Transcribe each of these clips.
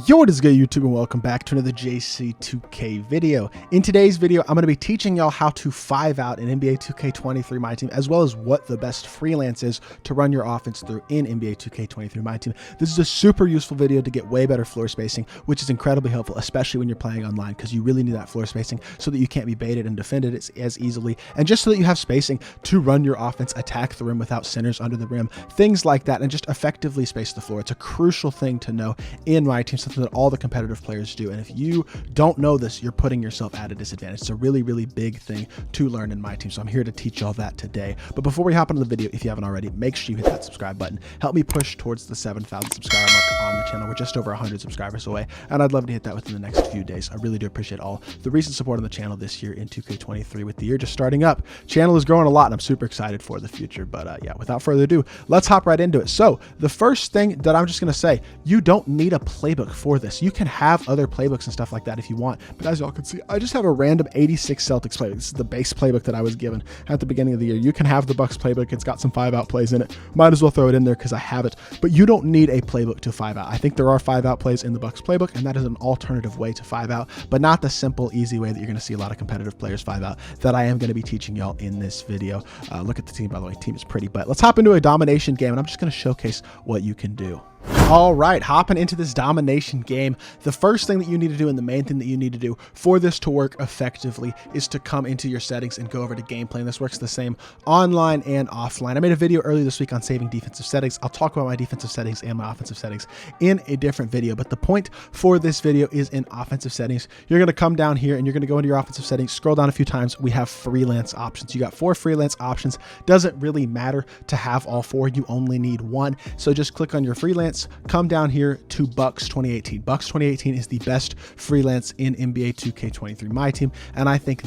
Yo, what is good, YouTube, and welcome back to another JC2K video. In today's video, I'm going to be teaching y'all how to 5-out in NBA 2K23 MyTEAM, as well as what the best freelance is to run your offense through in NBA 2K23 MyTEAM. This is a super useful video to get way better floor spacing, which is incredibly helpful, especially when you're playing online, because you really need that floor spacing so that you can't be baited and defended as easily, and just so that you have spacing to run your offense, attack the rim without centers under the rim, things like that, and just effectively space the floor. It's a crucial thing to know in MyTEAM, something that all the competitive players do. And if you don't know this, you're putting yourself at a disadvantage. It's a really, really big thing to learn in MyTEAM. So I'm here to teach y'all that today. But before we hop into the video, if you haven't already, make sure you hit that subscribe button. Help me push towards the 7,000 subscriber mark on the channel. We're just over 100 subscribers away, and I'd love to hit that within the next few days. I really do appreciate all the recent support on the channel this year in 2K23. With the year just starting up, channel is growing a lot, and I'm super excited for the future. But yeah, without further ado, let's hop right into it. So the first thing that I'm just going to say, you don't need a playbook for this. You can have other playbooks and stuff like that if you want, but as y'all can see, I just have a random 86 Celtics playbook. This is the base playbook that I was given at the beginning of the year. You can have the Bucks playbook. It's got some 5-out plays in it. Might as well throw it in there because I have it, but you don't need a playbook to 5-out. I think there are 5-out plays in the Bucks playbook, and that is an alternative way to 5-out, but not the simple, easy way that you're going to see a lot of competitive players 5-out that I am going to be teaching y'all in this video. Look at the team, by the way. Team is pretty, but let's hop into a domination game, and I'm just going to showcase what you can do. All right, hopping into this domination game, the first thing that you need to do and the main thing that you need to do for this to work effectively is to come into your settings and go over to gameplay. And this works the same online and offline. I made a video earlier this week on saving defensive settings. I'll talk about my defensive settings and my offensive settings in a different video, but the point for this video is in offensive settings. You're going to come down here and you're going to go into your offensive settings, scroll down a few times. We have freelance options. You got 4 freelance options. Doesn't really matter to have all 4. You only need 1. So just click on your freelance. Come down here to Bucks 2018. Bucks 2018 is the best freelance in NBA 2K23 MyTEAM, and I think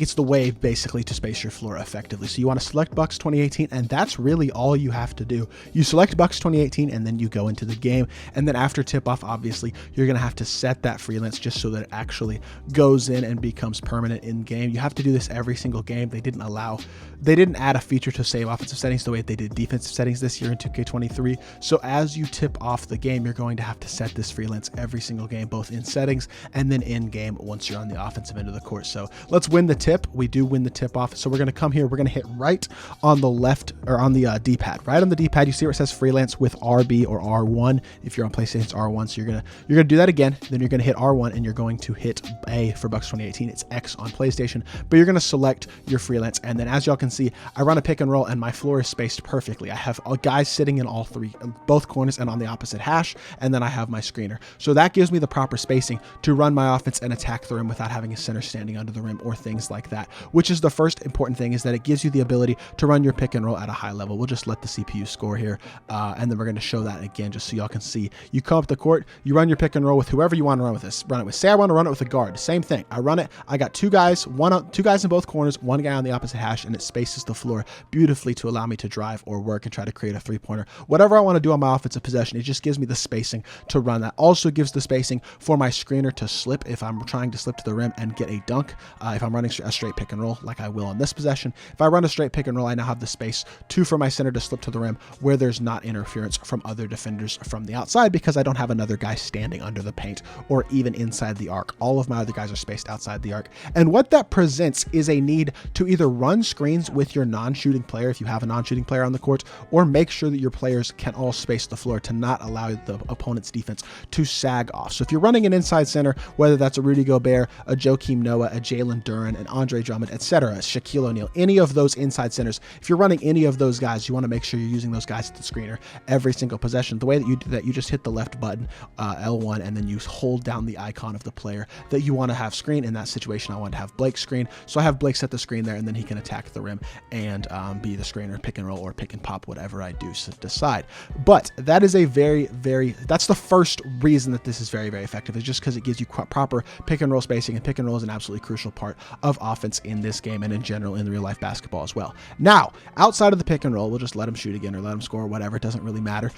it's the way basically to space your floor effectively. So you want to select Bucks 2018, and that's really all you have to do. You select Bucks 2018, and then you go into the game, and then after tip-off, obviously, you're going to have to set that freelance just so that it actually goes in and becomes permanent in game. You have to do this every single game. They didn't add a feature to save offensive settings the way they did defensive settings this year in 2K23. So as you tip off the game, you're going to have to set this freelance every single game, both in settings and then in game once you're on the offensive end of the court. So let's win the tip. We do win the tip off. So we're going to come here. We're going to hit right on the left, or on the D-pad. Right on the D-pad, you see where it says freelance with RB or R1. If you're on PlayStation, it's R1. So you're gonna do that again. Then you're going to hit R1, and you're going to hit A for Bucks 2018. It's X on PlayStation, but you're going to select your freelance. And then as y'all can see, I run a pick and roll, and my floor is spaced perfectly. I have guys sitting in all 3, both corners and on the opposite hash, and then I have my screener. So that gives me the proper spacing to run my offense and attack the rim without having a center standing under the rim or things like that, which is the first important thing, is that it gives you the ability to run your pick and roll at a high level. We'll just let the CPU score here, and then we're going to show that again just so y'all can see. You come up the court, you run your pick and roll with whoever you want to run with this. Run it with, say I want to run it with a guard. Same thing. I run it. I got 2 guys, two guys in both corners, 1 guy on the opposite hash, and it spaces the floor beautifully to allow me to drive or work and try to create a 3-pointer. Whatever I want to do on my offensive possession, it just gives me the spacing to run that. Also gives the spacing for my screener to slip if I'm trying to slip to the rim and get a dunk. If I'm running a straight pick and roll like I will on this possession, if I run a straight pick and roll, I now have the space for my center to slip to the rim where there's not interference from other defenders from the outside, because I don't have another guy standing under the paint or even inside the arc. All of my other guys are spaced outside the arc. And what that presents is a need to either run screens with your non-shooting player if you have a non-shooting player on the court, or make sure that your players can all space the floor to not allow the opponent's defense to sag off. So if you're running an inside center, whether that's a Rudy Gobert, a Joakim Noah, a Jalen Duren, an Andre Drummond, etc., Shaquille O'Neal, any of those inside centers, if you're running any of those guys, you want to make sure you're using those guys at the screener every single possession. The way that you do that, you just hit the left button, L1, and then you hold down the icon of the player that you want to have screen. In that situation, I want to have Blake screen, so I have Blake set the screen there, and then he can attack the rim and be the screener, pick and roll, or pick and pop, whatever I do decide. But that is a that's the first reason that this is very, very effective, is just because it gives you proper pick and roll spacing, and pick and roll is an absolutely crucial part of offense in this game and in general in real life basketball as well. Now, outside of the pick and roll, we'll just let him shoot again or let him score, whatever. It doesn't really matter.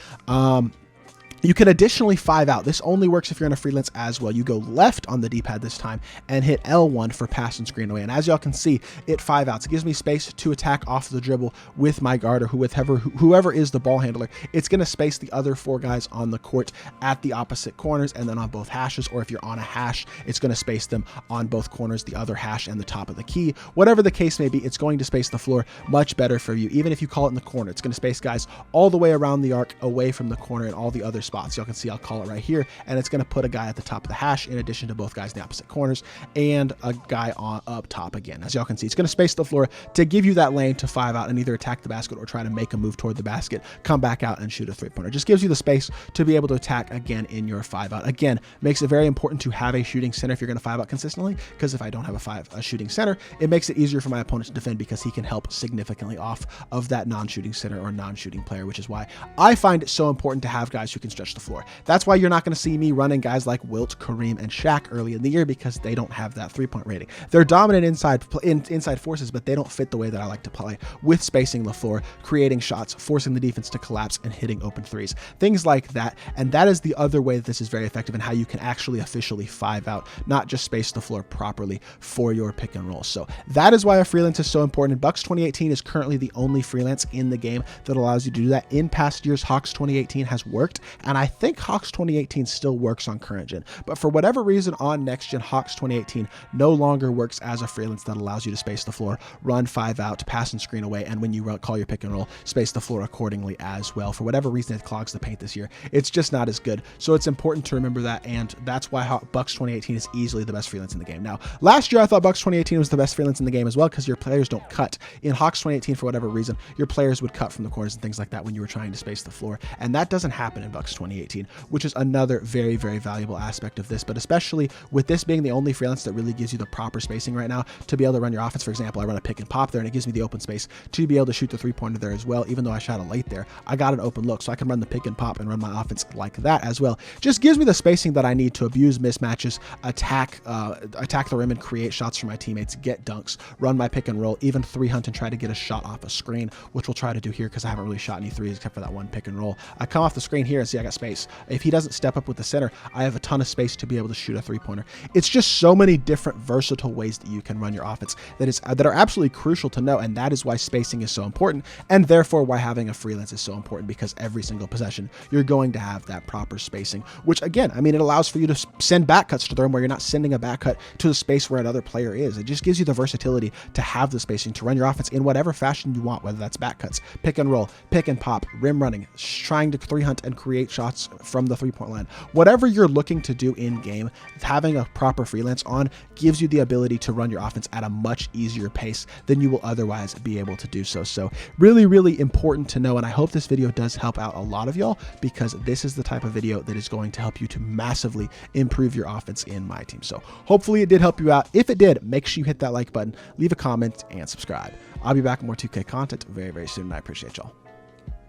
You can additionally 5 out. This only works if you're in a freelance as well. You go left on the D-pad this time and hit L1 for pass and screen away. And as y'all can see, it 5 outs. It gives me space to attack off the dribble with my guard or whoever is the ball handler. It's going to space the other 4 guys on the court at the opposite corners and then on both hashes. Or if you're on a hash, it's going to space them on both corners, the other hash and the top of the key. Whatever the case may be, it's going to space the floor much better for you. Even if you call it in the corner, it's going to space guys all the way around the arc, away from the corner and all the other spots. Y'all can see I'll call it right here, and it's going to put a guy at the top of the hash in addition to both guys in the opposite corners and a guy on up top again. As y'all can see, it's going to space the floor to give you that lane to 5 out and either attack the basket or try to make a move toward the basket, come back out and shoot a 3-pointer. Just gives you the space to be able to attack again in your 5 out. Again, makes it very important to have a shooting center if you're going to 5 out consistently, because if I don't have a shooting center, it makes it easier for my opponent to defend because he can help significantly off of that non-shooting center or non-shooting player, which is why I find it so important to have guys who can stretch the floor. That's why you're not going to see me running guys like Wilt, Kareem, and Shaq early in the year, because they don't have that 3-point rating. They're dominant inside forces, but they don't fit the way that I like to play, with spacing the floor, creating shots, forcing the defense to collapse, and hitting open threes. Things like that. And that is the other way that this is very effective and how you can actually officially 5 out, not just space the floor properly for your pick and roll. So that is why a freelance is so important. And Bucks 2018 is currently the only freelance in the game that allows you to do that. In past years, Hawks 2018 has worked, and I think Hawks 2018 still works on current gen, but for whatever reason on next gen, Hawks 2018 no longer works as a freelance that allows you to space the floor, run 5 out, pass and screen away, and when you call your pick and roll, space the floor accordingly as well. For whatever reason, it clogs the paint this year. It's just not as good. So it's important to remember that, and that's why Bucks 2018 is easily the best freelance in the game. Now, last year I thought Bucks 2018 was the best freelance in the game as well, because your players don't cut. In Hawks 2018, for whatever reason, your players would cut from the corners and things like that when you were trying to space the floor, and that doesn't happen in Bucks 2018, which is another very, very valuable aspect of this. But especially with this being the only freelance that really gives you the proper spacing right now to be able to run your offense. For example, I run a pick and pop there, and it gives me the open space to be able to shoot the 3-pointer there as well. Even though I shot it late there, I got an open look, so I can run the pick and pop and run my offense like that as well. Just gives me the spacing that I need to abuse mismatches, attack the rim and create shots for my teammates, get dunks, run my pick and roll, even 3-hunt and try to get a shot off a screen, which we'll try to do here because I haven't really shot any threes except for that one pick and roll. I come off the screen here and see I got space. If he doesn't step up with the center, I have a ton of space to be able to shoot a 3-pointer. It's just so many different versatile ways that you can run your offense that are absolutely crucial to know, and that is why spacing is so important, and therefore why having a freelance is so important, because every single possession you're going to have that proper spacing, which again, I mean, it allows for you to send back cuts to the rim where you're not sending a back cut to the space where another player is. It just gives you the versatility to have the spacing to run your offense in whatever fashion you want, whether that's back cuts, pick and roll, pick and pop, rim running, trying to 3-hunt and create shots from the 3-point line. Whatever you're looking to do in game, having a proper freelance on gives you the ability to run your offense at a much easier pace than you will otherwise be able to do so. So really, really important to know, and I hope this video does help out a lot of y'all, because this is the type of video that is going to help you to massively improve your offense in MyTEAM. So hopefully it did help you out. If it did, make sure you hit that like button, leave a comment, and subscribe. I'll be back with more 2K content very, very soon, and I appreciate y'all.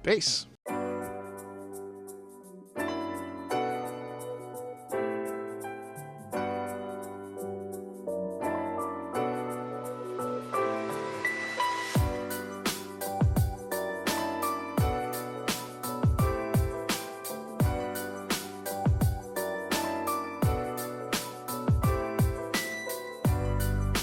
Peace.